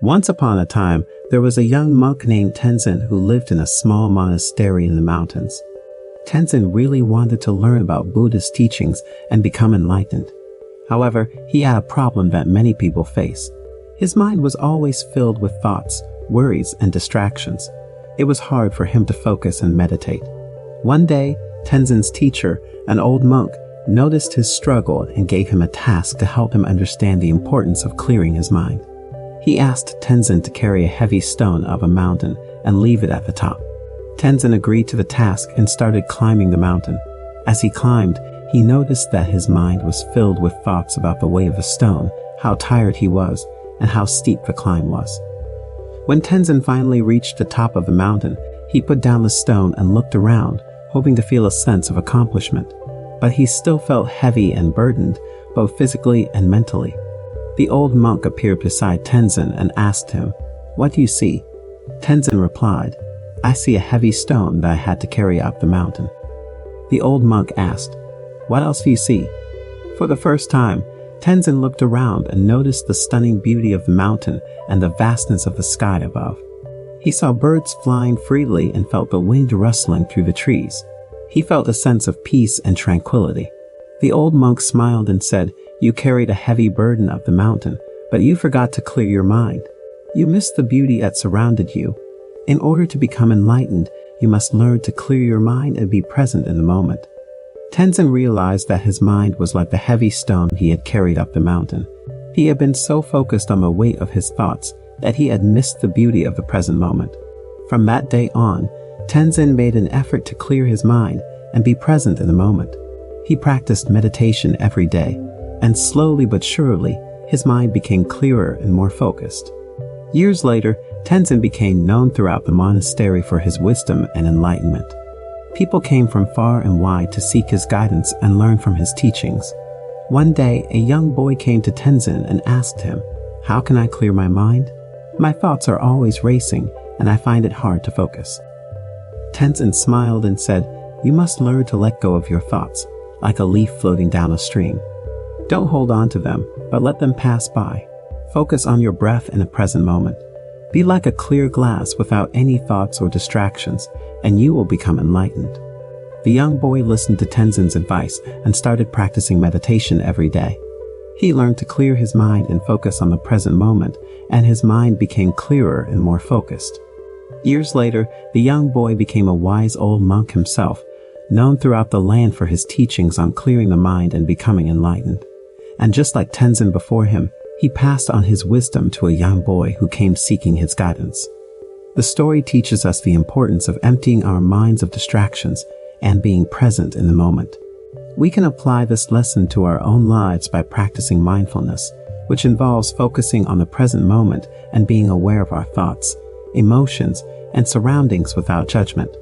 Once upon a time, there was a young monk named Tenzin who lived in a small monastery in the mountains. Tenzin really wanted to learn about Buddhist teachings and become enlightened. However, he had a problem that many people face. His mind was always filled with thoughts, worries, and distractions. It was hard for him to focus and meditate. One day, Tenzin's teacher, an old monk, noticed his struggle and gave him a task to help him understand the importance of clearing his mind. He asked Tenzin to carry a heavy stone up a mountain and leave it at the top. Tenzin agreed to the task and started climbing the mountain. As he climbed, he noticed that his mind was filled with thoughts about the weight of the stone, how tired he was, and how steep the climb was. When Tenzin finally reached the top of the mountain, he put down the stone and looked around, hoping to feel a sense of accomplishment. But he still felt heavy and burdened, both physically and mentally. The old monk appeared beside Tenzin and asked him, "What do you see?" Tenzin replied, "I see a heavy stone that I had to carry up the mountain." The old monk asked, "What else do you see?" For the first time, Tenzin looked around and noticed the stunning beauty of the mountain and the vastness of the sky above. He saw birds flying freely and felt the wind rustling through the trees. He felt a sense of peace and tranquility. The old monk smiled and said, "You carried a heavy burden up the mountain, but you forgot to clear your mind. You missed the beauty that surrounded you. In order to become enlightened, you must learn to clear your mind and be present in the moment." Tenzin realized that his mind was like the heavy stone he had carried up the mountain. He had been so focused on the weight of his thoughts that he had missed the beauty of the present moment. From that day on, Tenzin made an effort to clear his mind and be present in the moment. He practiced meditation every day, and slowly but surely, his mind became clearer and more focused. Years later, Tenzin became known throughout the monastery for his wisdom and enlightenment. People came from far and wide to seek his guidance and learn from his teachings. One day, a young boy came to Tenzin and asked him, "How can I clear my mind? My thoughts are always racing, and I find it hard to focus." Tenzin smiled and said, "You must learn to let go of your thoughts, like a leaf floating down a stream. Don't hold on to them, but let them pass by. Focus on your breath in the present moment. Be like a clear glass without any thoughts or distractions, and you will become enlightened." The young boy listened to Tenzin's advice and started practicing meditation every day. He learned to clear his mind and focus on the present moment, and his mind became clearer and more focused. Years later, the young boy became a wise old monk himself, known throughout the land for his teachings on clearing the mind and becoming enlightened. And just like Tenzin before him, he passed on his wisdom to a young boy who came seeking his guidance. The story teaches us the importance of emptying our minds of distractions and being present in the moment. We can apply this lesson to our own lives by practicing mindfulness, which involves focusing on the present moment and being aware of our thoughts, emotions, and surroundings without judgment.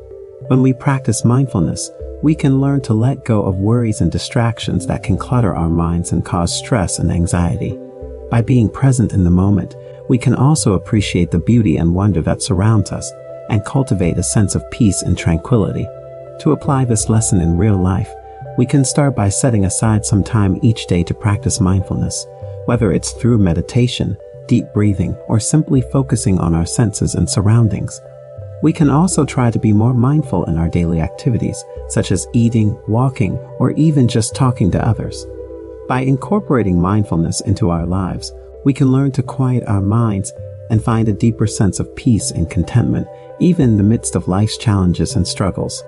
When we practice mindfulness, we can learn to let go of worries and distractions that can clutter our minds and cause stress and anxiety. By being present in the moment, we can also appreciate the beauty and wonder that surrounds us and cultivate a sense of peace and tranquility. To apply this lesson in real life, we can start by setting aside some time each day to practice mindfulness, whether it's through meditation, deep breathing, or simply focusing on our senses and surroundings. We can also try to be more mindful in our daily activities, such as eating, walking, or even just talking to others. By incorporating mindfulness into our lives, we can learn to quiet our minds and find a deeper sense of peace and contentment, even in the midst of life's challenges and struggles.